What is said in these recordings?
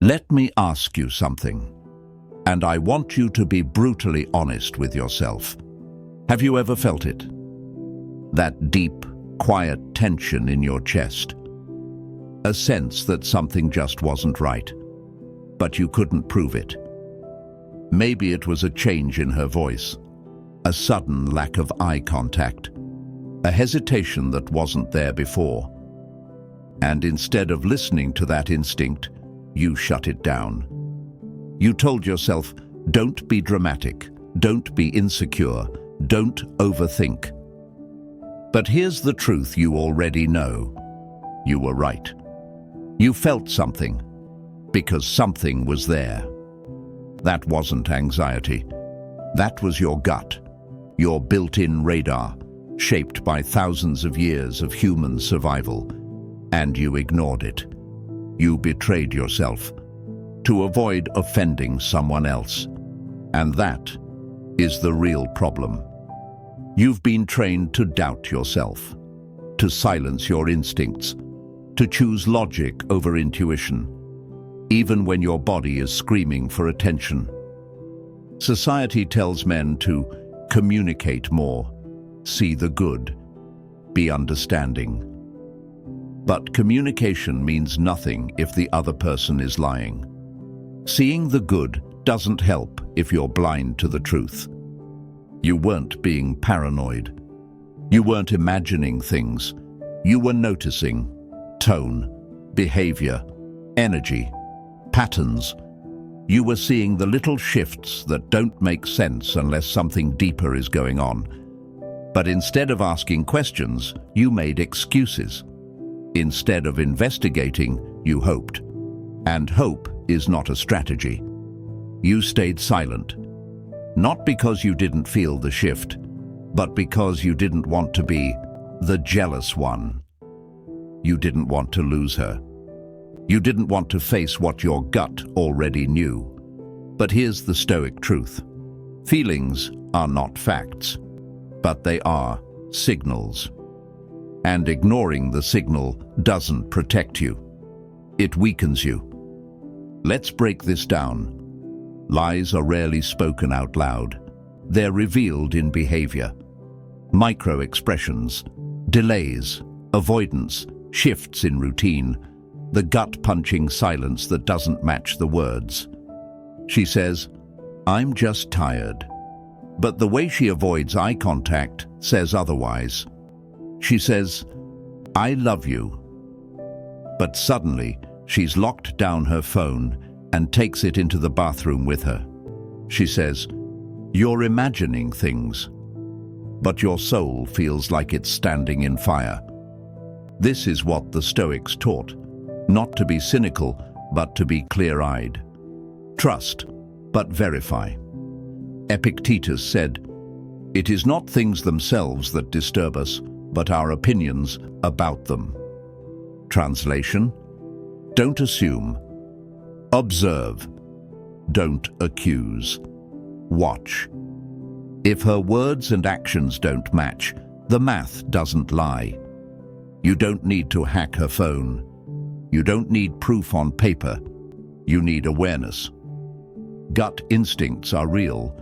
Let me ask you something, and I want you to be brutally honest with yourself. Have you ever felt it? That deep, quiet tension in your chest. A sense that something just wasn't right, but you couldn't prove it. Maybe it was a change in her voice, a sudden lack of eye contact, a hesitation that wasn't there before. And instead of listening to that instinct, you shut it down. You told yourself, don't be dramatic, don't be insecure, don't overthink. But here's the truth you already know. You were right. You felt something, because something was there. That wasn't anxiety. That was your gut, your built-in radar, shaped by thousands of years of human survival. And you ignored it. You betrayed yourself to avoid offending someone else. And that is the real problem. You've been trained to doubt yourself, to silence your instincts, to choose logic over intuition, even when your body is screaming for attention. Society tells men to communicate more, see the good, be understanding. But communication means nothing if the other person is lying. Seeing the good doesn't help if you're blind to the truth. You weren't being paranoid. You weren't imagining things. You were noticing tone, behavior, energy, patterns. You were seeing the little shifts that don't make sense unless something deeper is going on. But instead of asking questions, you made excuses. Instead of investigating, you hoped. And hope is not a strategy. You stayed silent, not because you didn't feel the shift, but because you didn't want to be the jealous one. You didn't want to lose her. You didn't want to face what your gut already knew. But here's the Stoic truth. Feelings are not facts, but they are signals. And ignoring the signal doesn't protect you. It weakens you. Let's break this down. Lies are rarely spoken out loud. They're revealed in behavior. Micro-expressions, delays, avoidance, shifts in routine, the gut-punching silence that doesn't match the words. She says, "I'm just tired." But the way she avoids eye contact says otherwise. She says, "I love you." But suddenly, she's locked down her phone and takes it into the bathroom with her. She says, "You're imagining things," but your soul feels like it's standing in fire. This is what the Stoics taught, not to be cynical, but to be clear-eyed. Trust, but verify. Epictetus said, "It is not things themselves that disturb us, but our opinions about them." Translation: don't assume. Observe. Don't accuse. Watch. If her words and actions don't match, the math doesn't lie. You don't need to hack her phone. You don't need proof on paper. You need awareness. Gut instincts are real.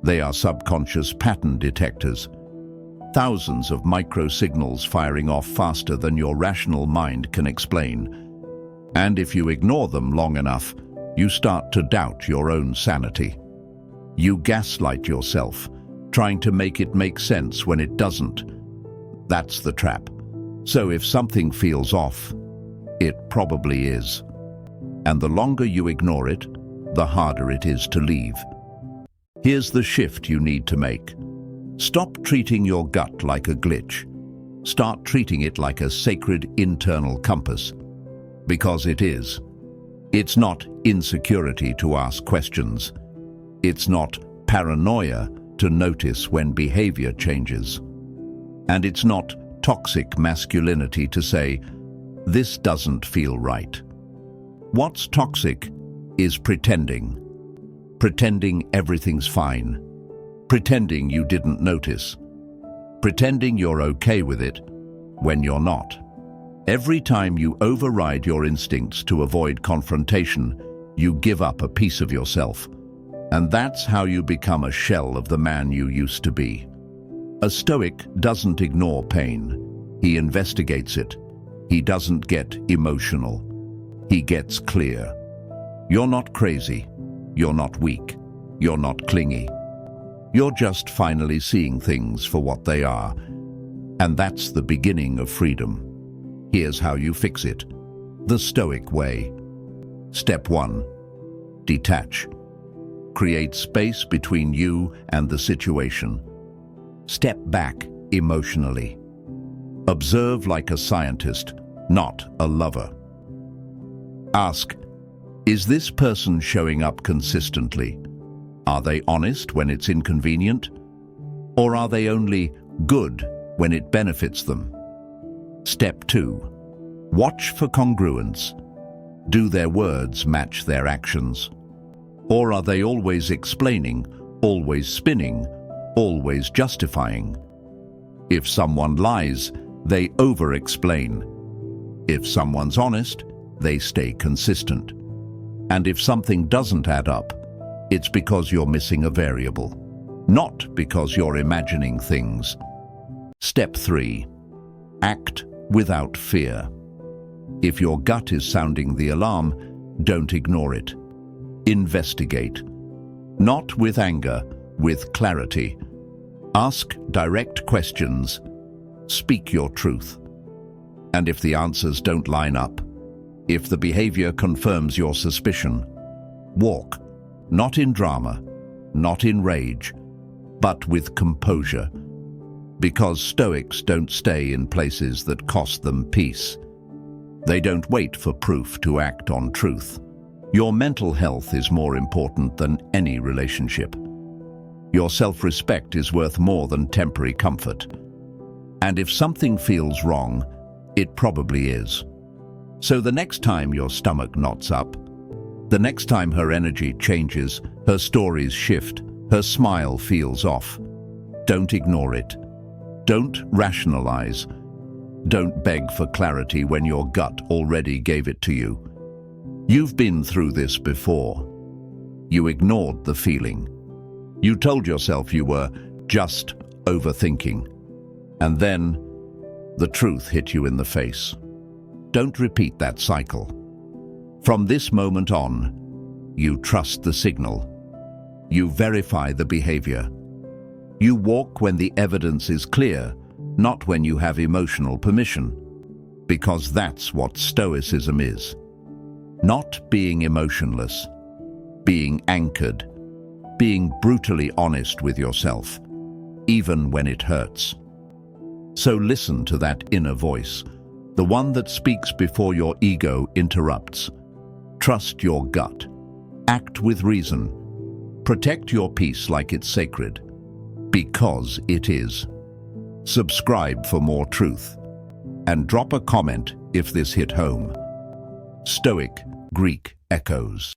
They are subconscious pattern detectors. Thousands of micro-signals firing off faster than your rational mind can explain. And if you ignore them long enough, you start to doubt your own sanity. You gaslight yourself, trying to make it make sense when it doesn't. That's the trap. So if something feels off, it probably is. And the longer you ignore it, the harder it is to leave. Here's the shift you need to make. Stop treating your gut like a glitch. Start treating it like a sacred internal compass. Because it is. It's not insecurity to ask questions. It's not paranoia to notice when behavior changes. And it's not toxic masculinity to say, "This doesn't feel right." What's toxic is pretending. Pretending everything's fine. Pretending you didn't notice. Pretending you're okay with it when you're not. Every time you override your instincts to avoid confrontation, You give up a piece of yourself, and that's how you become a shell of the man you used to be. A Stoic doesn't ignore pain. He investigates it. He doesn't get emotional. He gets clear. You're not crazy. You're not weak. You're not clingy. You're just finally seeing things for what they are. And that's the beginning of freedom. Here's how you fix it. The Stoic way. Step 1. Detach. Create space between you and the situation. Step back emotionally. Observe like a scientist, not a lover. Ask, is this person showing up consistently? Are they honest when it's inconvenient? Or are they only good when it benefits them? Step 2. Watch for congruence. Do their words match their actions? Or are they always explaining, always spinning, always justifying? If someone lies, they over-explain. If someone's honest, they stay consistent. And if something doesn't add up, it's because you're missing a variable, not because you're imagining things. Step 3. Act without fear. If your gut is sounding the alarm, don't ignore it. Investigate. Not with anger, with clarity. Ask direct questions. Speak your truth. And if the answers don't line up, if the behavior confirms your suspicion, walk, not in drama, not in rage, but with composure. Because Stoics don't stay in places that cost them peace. They don't wait for proof to act on truth. Your mental health is more important than any relationship. Your self-respect is worth more than temporary comfort. And if something feels wrong, it probably is. So the next time your stomach knots up, the next time her energy changes, her stories shift, her smile feels off, don't ignore it. Don't rationalize. Don't beg for clarity when your gut already gave it to you. You've been through this before. You ignored the feeling. You told yourself you were just overthinking. And then the truth hit you in the face. Don't repeat that cycle. From this moment on, you trust the signal. You verify the behavior. You walk when the evidence is clear, not when you have emotional permission. Because that's what Stoicism is. Not being emotionless, being anchored, being brutally honest with yourself, even when it hurts. So listen to that inner voice, the one that speaks before your ego interrupts. Trust your gut. Act with reason. Protect your peace like it's sacred, because it is. Subscribe for more truth, and drop a comment if this hit home. Stoic Greek echoes.